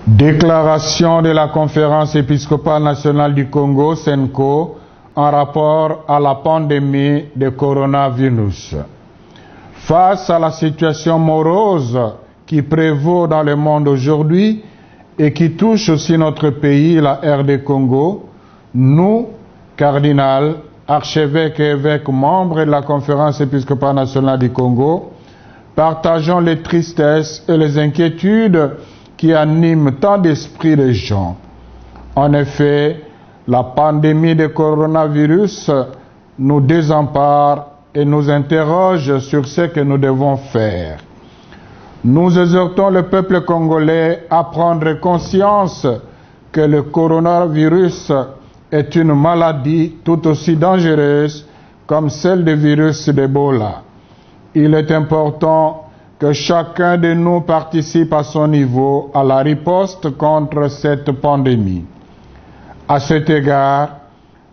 Déclaration de la Conférence épiscopale nationale du Congo, CENCO, en rapport à la pandémie de coronavirus. Face à la situation morose qui prévaut dans le monde aujourd'hui et qui touche aussi notre pays, la RD Congo, nous, cardinals, archevêques et évêques membres de la Conférence épiscopale nationale du Congo, partageons les tristesses et les inquiétudes qui animent tant d'esprits de gens. En effet, la pandémie de coronavirus nous désempare et nous interroge sur ce que nous devons faire. Nous exhortons le peuple congolais à prendre conscience que le coronavirus est une maladie tout aussi dangereuse comme celle du virus d'Ebola. Il est important que chacun de nous participe à son niveau à la riposte contre cette pandémie. À cet égard,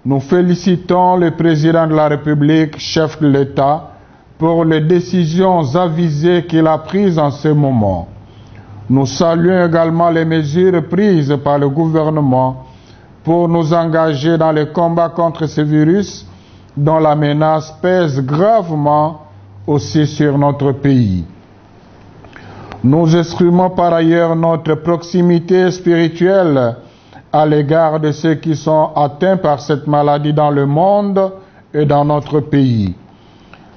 nous félicitons le président de la République, chef de l'État, pour les décisions avisées qu'il a prises en ce moment. Nous saluons également les mesures prises par le gouvernement pour nous engager dans le combat contre ce virus dont la menace pèse gravement aussi sur notre pays. Nous exprimons par ailleurs notre proximité spirituelle à l'égard de ceux qui sont atteints par cette maladie dans le monde et dans notre pays.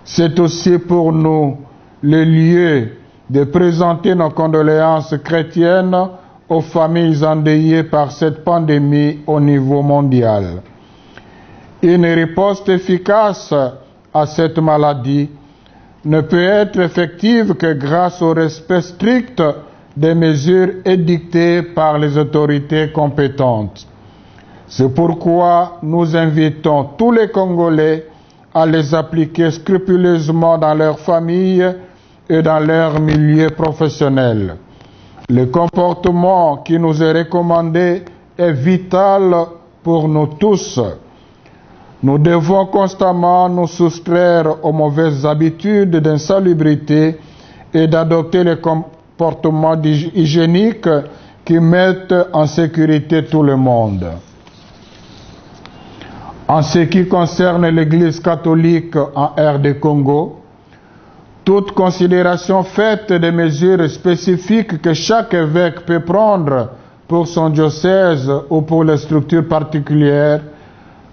C'est aussi pour nous le lieu de présenter nos condoléances chrétiennes aux familles endeuillées par cette pandémie au niveau mondial. Une riposte efficace à cette maladie ne peut être effective que grâce au respect strict des mesures édictées par les autorités compétentes. C'est pourquoi nous invitons tous les Congolais à les appliquer scrupuleusement dans leurs familles et dans leur milieu professionnel. Le comportement qui nous est recommandé est vital pour nous tous. Nous devons constamment nous soustraire aux mauvaises habitudes d'insalubrité et d'adopter les comportements hygiéniques qui mettent en sécurité tout le monde. En ce qui concerne l'Église catholique en RD Congo, toute considération faite des mesures spécifiques que chaque évêque peut prendre pour son diocèse ou pour les structures particulières,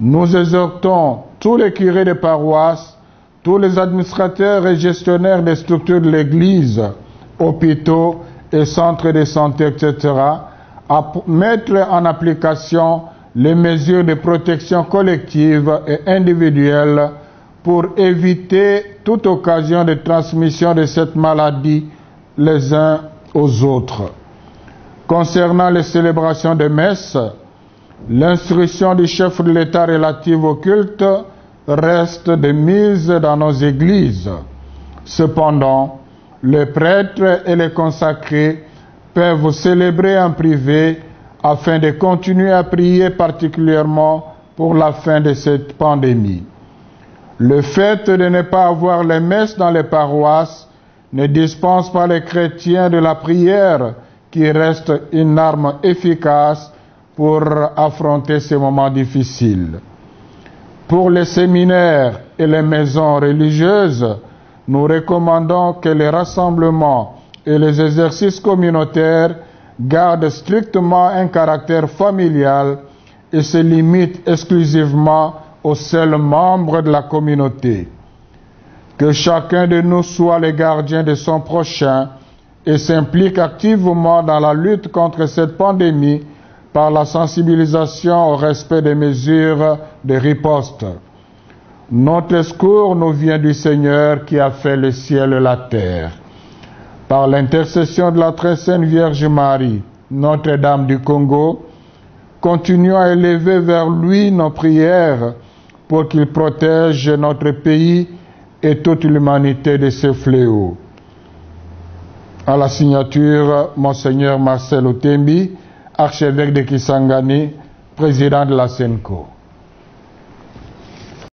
nous exhortons tous les curés de paroisse, tous les administrateurs et gestionnaires des structures de l'Église, hôpitaux et centres de santé, etc., à mettre en application les mesures de protection collective et individuelle pour éviter toute occasion de transmission de cette maladie les uns aux autres. Concernant les célébrations de messe, l'instruction du chef de l'État relative au culte reste de mise dans nos églises. Cependant, les prêtres et les consacrés peuvent célébrer en privé afin de continuer à prier particulièrement pour la fin de cette pandémie. Le fait de ne pas avoir les messes dans les paroisses ne dispense pas les chrétiens de la prière qui reste une arme efficace pour affronter ces moments difficiles. Pour les séminaires et les maisons religieuses, nous recommandons que les rassemblements et les exercices communautaires gardent strictement un caractère familial et se limitent exclusivement aux seuls membres de la communauté. Que chacun de nous soit le gardien de son prochain et s'implique activement dans la lutte contre cette pandémie par la sensibilisation au respect des mesures de riposte. Notre secours nous vient du Seigneur qui a fait le ciel et la terre. Par l'intercession de la très sainte Vierge Marie, Notre-Dame du Congo, continuons à élever vers lui nos prières pour qu'il protège notre pays et toute l'humanité de ce fléau. À la signature, Monseigneur Marcel Otembi, archevêque de Kisangani, président de la CENCO.